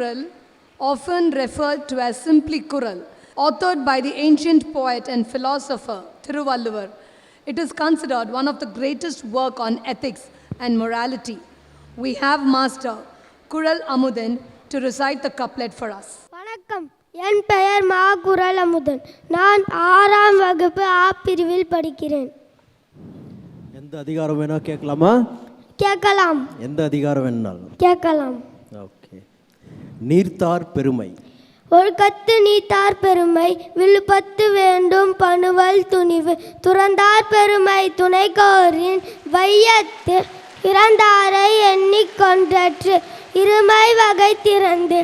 Thirukkural, often referred to as simply Kural, authored by the ancient poet and philosopher Thiruvalluvar. It is considered one of the greatest work on ethics and morality. We have Master Kural Amudan to recite the couplet for us. வணக்கம், என் பெயர் மா குரல் அமுதன். நான் 6ஆம் வகுப்பு ஆ பிரிவில் படிக்கிறேன். எந்த அதிகாரம் வேணா கேட்கலாமா? கேட்கலாம். எந்த அதிகாரம் வேணாலும் கேட்கலாம். ஓகே. நீர்த்தார் பெருமை. ஒழுக்கத்து நீத்தார் பெருமை, விழுப்பத்து வேண்டும் பணுவல் துணிவு, துறந்தார் பெருமை துணை கோரின் வையத்து, இறந்தாரை எண்ணிக்கொன்றற்று இருமை வகை திறந்து,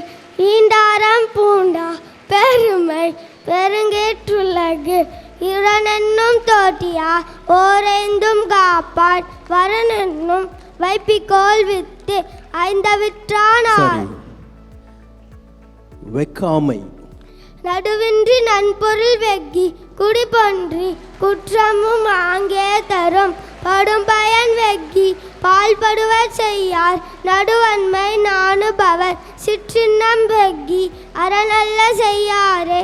ஈண்டாரம் பூண்டா பெருமை பெருங்கேற்றுலகு, இரணென்னும் தோட்டியா ஓரைந்தும் காப்பான், வரனென்னும் வைப்பிக்கோள் வித்து ஐந்தவிற்றானார். வெக்காமை. நடுவின்றி நன்பொருள் வெக்கி குடிபொன்றி குற்றமும் ஆங்கே தரும், படும் பயன் வெக்கி பால்படுவர் செய்யார், நடுவன்மை நாணுபவர் சிற்றின்னம் வெக்கி அறநல்ல செய்யாரே.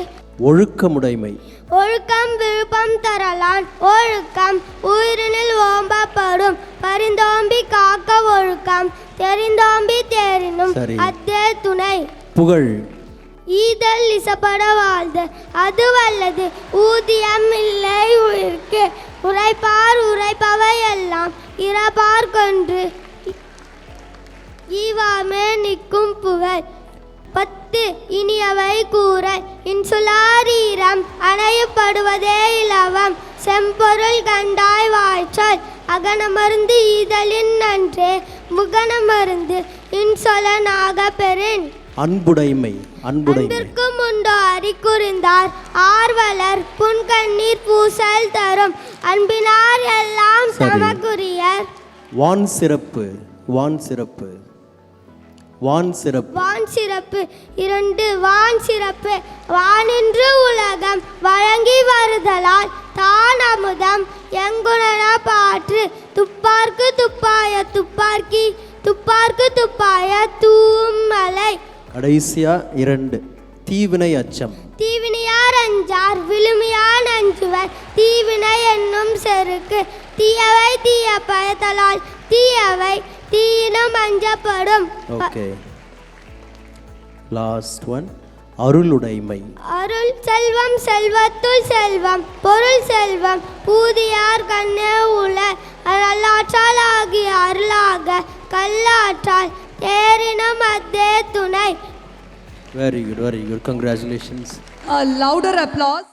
ஒழுக்கமுடைமை. ஒழுக்கம் விழுப்பம் தரலான், ஒழுக்கம் உயிரினில் ஓம்பப்படும், பரிந்தோம்பி காக்க ஒழுக்கம், தெரிந்தோம்பி தேரினும் அத்தே துணை. புகழ். ஈதல் இசப்பட வாழ்தல், அது வல்லது ஊதியம் இல்லை உயிர்க்கு, உரைப்பார் உரைப்பவை எல்லாம் இறப்பார் கொன்று, ஈவாமே நிற்கும் புகழ். 10 இனியவை கூறல், இன்சுலாரீரம் அணையப்படுவதே இலவம், செம்பொருள் கண்டாய் வாய்ச்சொல், அகனமருந்து ஈதலின் நன்றே முகனமருந்து இன்சொலனாக பெறின். அன்புடைமை. அன்பிற்கும் உண்டோ அறிகுறிந்தார், ஆர்வலர் புன்கண்ணீர் பூசல் தரும், அன்பினார் எல்லாம் சமக்குரியர். வான் சிறப்பு. வான் சிறப்பு. வான் சிறப்பு. வான் சிறப்பு 2. வான் சிறப்பு வானின்று உலகம் வழங்கி வருதலால், தான் அமுதம் எங்குணர பாற்று, துப்பார்க்கு துப்பாய துப்பார்க்கி, துப்பார்க்கு துப்பாய தூமலை. கடைசியா 2. தீவினை அச்சம். தீவினையார் அஞ்சார் விழுமியான் அஞ்சுவர், தீவினை என்னும் செருக்கு, தீயவை தீய பயத்தலால், தீயவை தீயினும் அஞ்சப்படும். ஓகே. Last one. அருளுடைமை. அருள் செல்வம் செல்வத்துள் செல்வம், பொருள் செல்வம் பூதியார் கண்ணே உள, நல்லாற்றால் ஆகிய அருளாக கல்லாற்றால் தேரினும் அத்தே துணை. Very good, very good. Congratulations. A louder applause.